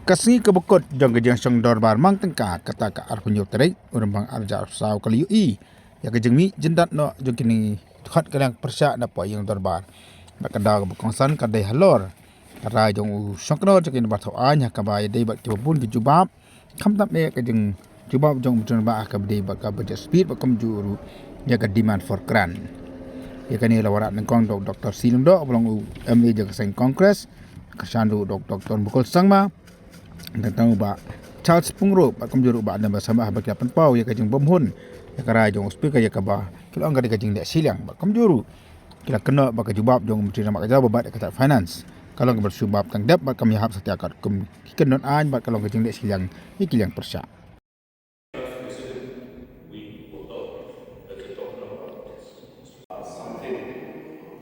Kasih kebukut jong kejeng song dorbar mang tengka kata ka arpunyo terik urang arja saw kali ui ya kejeng mi Jyndat no jong kini khat kadang Pyrshah na po yang dorbar bakada bukongsan kadai halor ra jong u songkno jong kini bathau anya ka bai dei bak tibun ki jubab kham tap ne kejeng jubab jong mutun ba ka dei bak ka budget speed bakam juru ya ka demand for grant ya kani lawarat nengkong Dr. Shiliang do bolong u MA jong seng kongres kasandu Dr. Bukul sangma tentang ba Charles Pungro ba kumjuru ba dan bersama ba kia penpau ya kajing bomhun ya kara jong speaker ya kaba kilo angka kajing dek Shiliang ba kumjuru kila kena ba kajubab jong menteri nama kerja ba kata finance kalau bersubab tang dep ba kami hab setia kat kum kiken an ba kalau kajing dek Shiliang ni Liang Pyrshah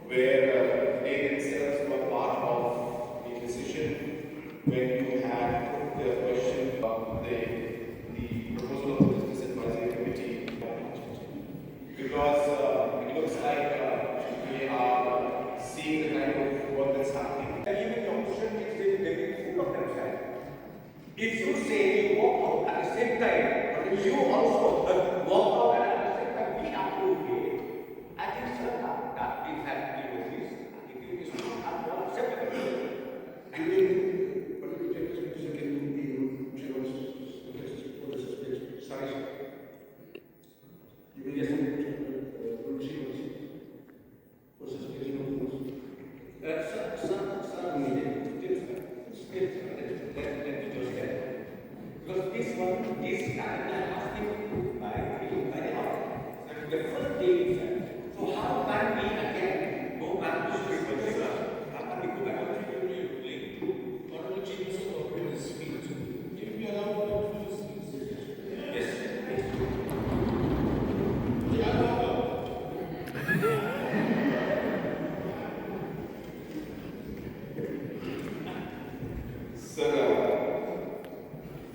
where they themselves were part of the decision when you had put the question about the proposal of the Business Advisory Committee. Because it looks like we are seeing the kind of work that's happening. And even the opposition is getting full of themselves. If you say you walk out at the same time, but you also walk out and at the same time we have to pay, I think sir, that is happening with this. It is not acceptable.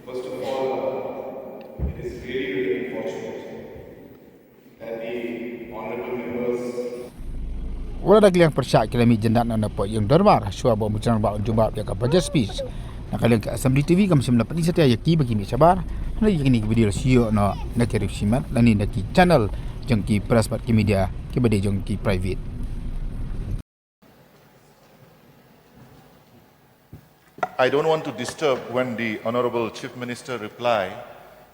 First of all, it is really, really unfortunate that the honorable members wala dak Liang Pyrshah kila mi Jyndat na po yang dorbar shua bo mutun ba jubab ya ka budget speech nakaliang ka Assembly TV kam simla pani setia yaki bagi mi sabar na yakini video sio no nakirip simat lani naki channel jong ki press bat ki media ki bade jong ki private. I don't want to disturb when the Honorable Chief Minister reply,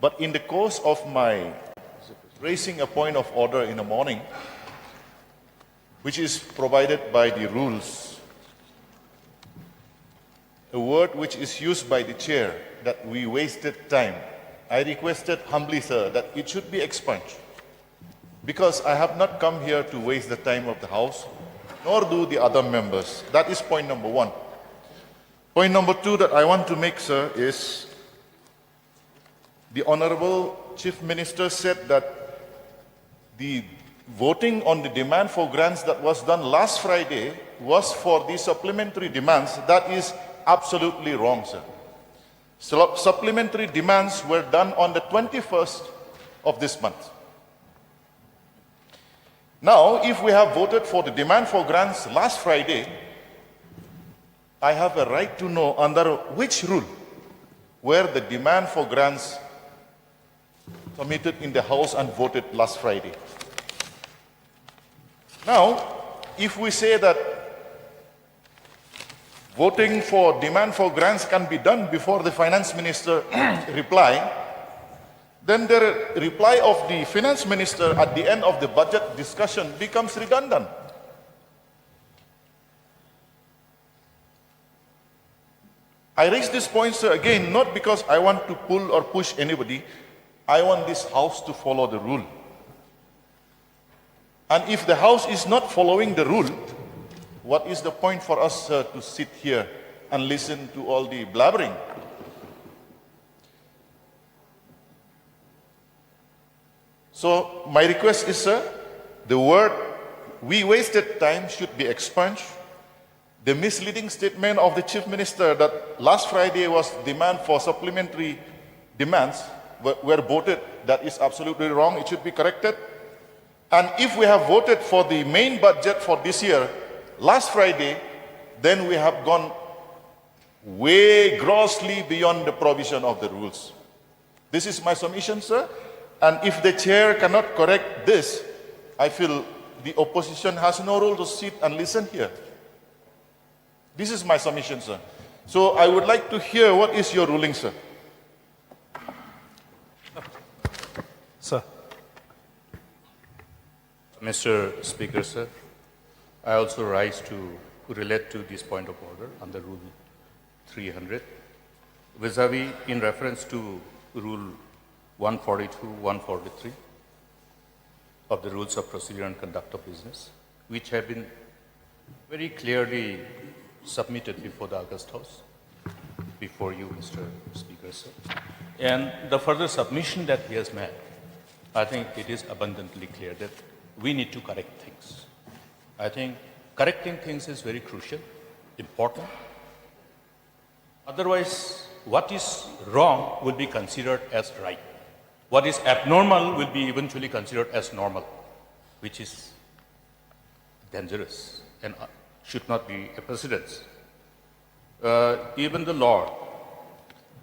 but in the course of my raising a point of order in the morning, which is provided by the rules, a word which is used by the chair that we wasted time, I requested humbly, sir, that it should be expunged, because I have not come here to waste the time of the House, nor do the other members. That is point number one. Point number two that I want to make, sir, is the Honorable Chief Minister said that the voting on the demand for grants that was done last Friday was for the supplementary demands. That is absolutely wrong, sir. Supplementary demands were done on the 21st of this month. Now, if we have voted for the demand for grants last Friday, I have a right to know under which rule were the demand for grants submitted in the House and voted last Friday. Now, if we say that voting for demand for grants can be done before the Finance Minister reply, then the reply of the Finance Minister at the end of the budget discussion becomes redundant. I raise this point, sir, again, not because I want to pull or push anybody. I want this House to follow the rule. And if the House is not following the rule, what is the point for us, sir, to sit here and listen to all the blabbering? So my request is, sir, the word "we wasted time" should be expunged. The misleading statement of the Chief Minister that last Friday was demand for supplementary demands were voted, that is absolutely wrong. It should be corrected. And if we have voted for the main budget for this year last Friday, then we have gone way grossly beyond the provision of the rules. This is my submission, sir. And if the chair cannot correct this, I feel the opposition has no role to sit and listen here. This is my submission, sir. So I would like to hear what is your ruling, sir. Sir. Mr. Speaker, sir, I also rise to relate to this point of order under Rule 300, vis-a-vis in reference to Rule 142, 143 of the Rules of Procedure and Conduct of Business, which have been very clearly submitted before the August House, before you, Mr. Speaker, sir. And the further submission that he has made, I think it is abundantly clear that we need to correct things. I think correcting things is very crucial, important. Otherwise, what is wrong will be considered as right. What is abnormal will be eventually considered as normal, which is dangerous and should not be a precedence. Even the Lord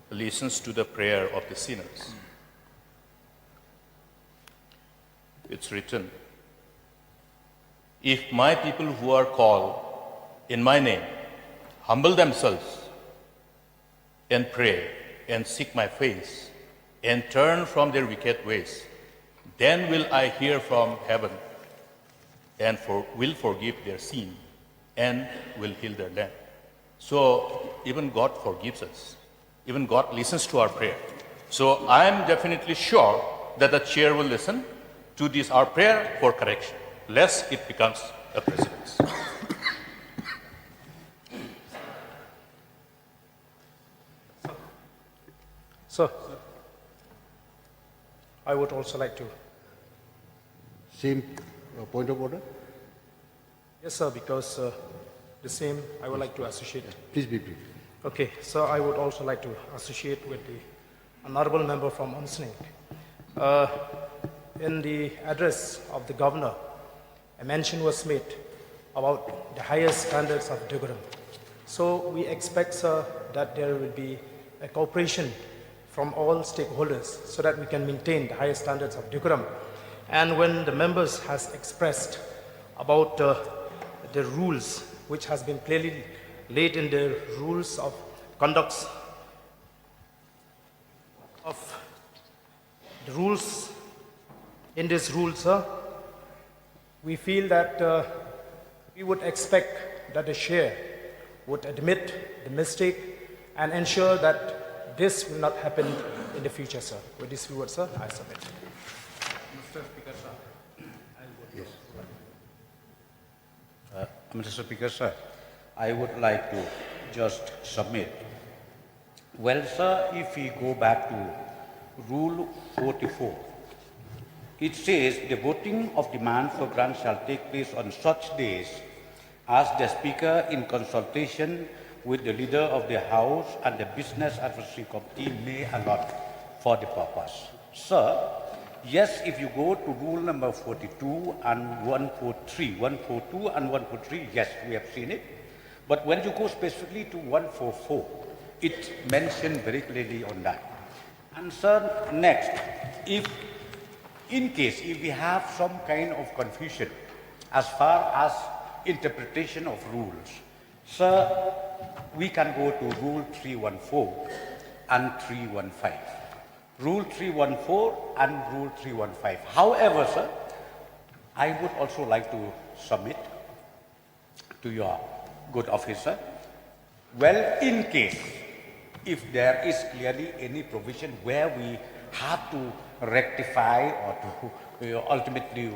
listens to the prayer of the sinners. It's written, if my people who are called in my name humble themselves and pray and seek my face and turn from their wicked ways, then will I hear from heaven and will forgive their sin and will heal their land. So even God forgives us. Even God listens to our prayer. So I am definitely sure that the chair will listen to this our prayer for correction, lest it becomes a precedence. Sir, I would also like to. Same point of order? Yes, sir, because the same, I would like to associate. Please be brief. Okay, so I would also like to associate with the honorable member from Unsning. In the address of the governor, a mention was made about the highest standards of decorum. So we expect, sir, that there will be a cooperation from all stakeholders so that we can maintain the highest standards of decorum. And when the members has expressed about the rules which has been clearly laid in the rules of conduct of the rules in this rule, sir, we feel that we would expect that the chair would admit the mistake and ensure that this will not happen in the future, sir. With these few words, sir, I submit. Mr. Speaker, sir. Yes. Mr. Speaker, sir, I would like to just submit. Well, sir, if we go back to Rule 44, it says the voting of demand for grants shall take place on such days as the Speaker, in consultation with the leader of the House and the Business Advisory Committee, may allot for the purpose. Sir, yes, if you go to rule number 42 and 143, 142 and 143, yes, we have seen it. But when you go specifically to 144, it mentioned very clearly on that. And sir, next, if we have some kind of confusion as far as interpretation of rules, sir, we can go to Rule 314 and 315. Rule 314 and Rule 315. However, sir, I would also like to submit to your good officer. Well, in case, if there is clearly any provision where we have to rectify or to ultimately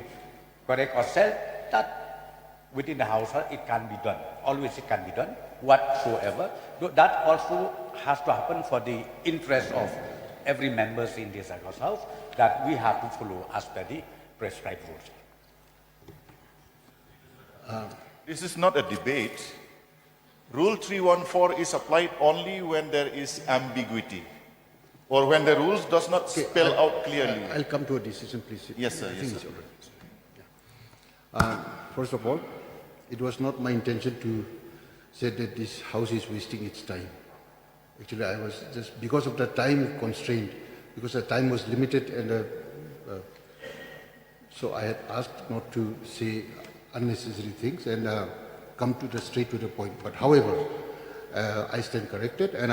correct ourselves, that within the House, it can be done. Always it can be done, whatsoever. That also has to happen for the interest of every member in this House, that we have to follow as per the prescribed rules. This is not a debate. Rule 314 is applied only when there is ambiguity or when the rules does not spell out clearly. I'll come to a decision, please. Yes, sir. I Yes, think sir. it's all right. First of all, it was not my intention to say that this House is wasting its time. Actually, I was just, because of the time constraint, because the time was limited, and so I had asked not to say unnecessary things and come to the straight to the point. But however, I stand corrected, and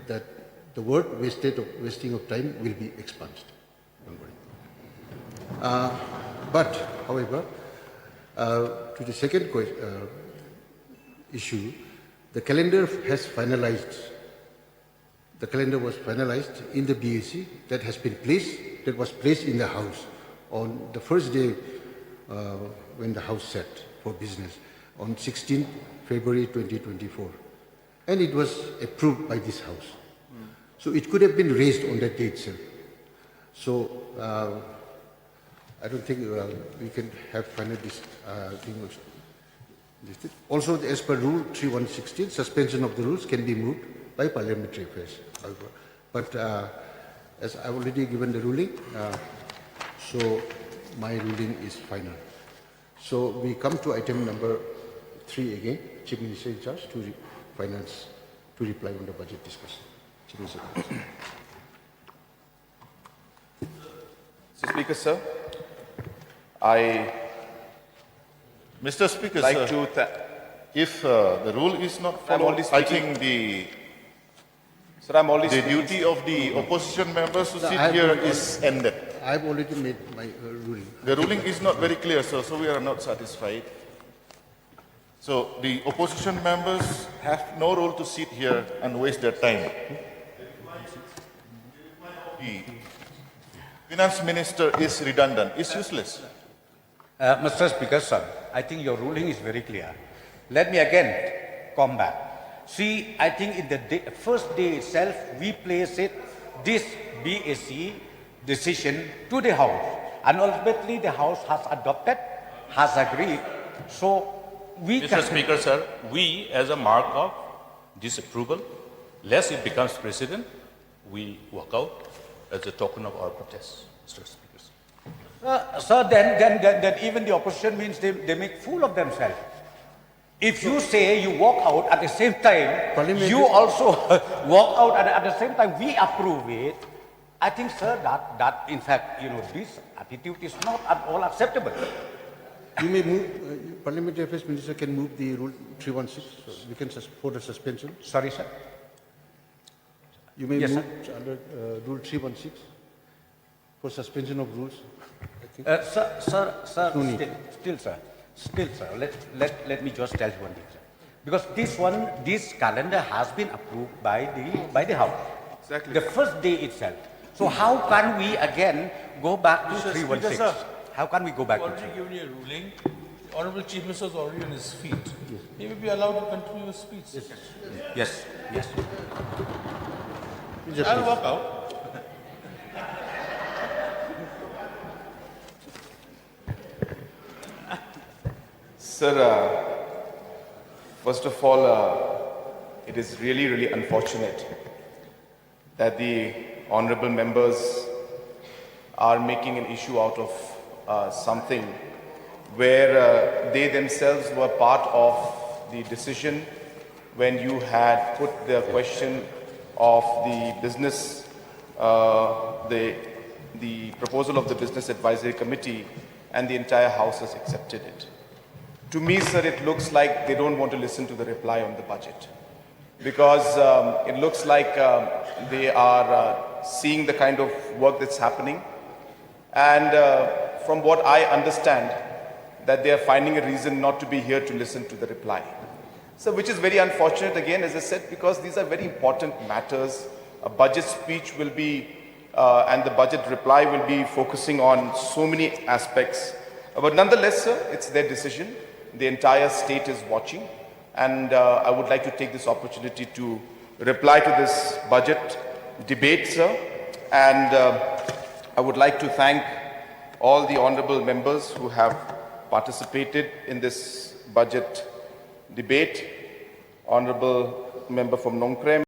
that the word wasting of time will be expunged. Don't worry. But however, to the second issue, the calendar has finalized. The calendar was finalized in the BAC that has been placed, that was placed in the House on the first day when the House sat for business on 16th February 2024. And it was approved by this House. So it could have been raised on that day itself. So I don't think we can have final thing listed. Also, as per Rule 3116, suspension of the rules can be moved by Parliamentary Affairs, however. But as I've already given the ruling, so my ruling is final. So we come to item number 3 again, Chief Minister in charge to finance, to reply on the budget discussion. Chief Minister. Mr. Speaker, sir, Mr. Speaker, like sir, to if the rule is not followed, I think the duty of the opposition members to sit here is ended. I've already made my ruling. The ruling is not very clear, sir, so we are not satisfied. So the opposition members have no role to sit here and waste their time. The finance minister is redundant, is useless. Mr. Speaker, sir, I think your ruling is very clear. Let me again come back. See, I think in the first day itself, we place this BAC decision to the House. And ultimately, the House has adopted, has agreed. So, we Mr. Speaker, sir, we, as a mark of disapproval, lest it becomes precedent, we walk out as a token of our protest, Mr. Speaker. Sir, then even the opposition means they make fool of themselves. If you say you walk out at the same time, you also walk out at the same time, we approve it. I think, sir, that in fact, this attitude is not at all acceptable. You may move, Parliamentary Affairs Minister can move the Rule 316, so we can for the suspension. Sorry, sir. You may Yes, move under Rule 316 for suspension of rules. Sir, No need. still, sir. Let me just tell you one thing, sir. Because this calendar has been approved by the House. Exactly. The first day itself. So how can we again go back to 316? How can we go back to already given you a ruling. The Honorable Chief Minister is already on his feet. Yes. He will be allowed to continue his speech. Yes. I'll walk out. Sir, first of all, it is really, really unfortunate that the honorable members are making an issue out of something where they themselves were part of the decision when you had put the question of the business, the proposal of the Business Advisory Committee, and the entire House has accepted it. To me, sir, it looks like they don't want to listen to the reply on the budget, because it looks like they are seeing the kind of work that's happening, and from what I understand, that they are finding a reason not to be here to listen to the reply. So, which is very unfortunate, again, as I said, because these are very important matters. A budget speech will be, and the budget reply will be focusing on so many aspects. But nonetheless, sir, it's their decision. The entire state is watching. And I would like to take this opportunity to reply to this budget debate, sir. And I would like to thank all the honorable members who have participated in this budget debate. Honorable member from Nongkrem.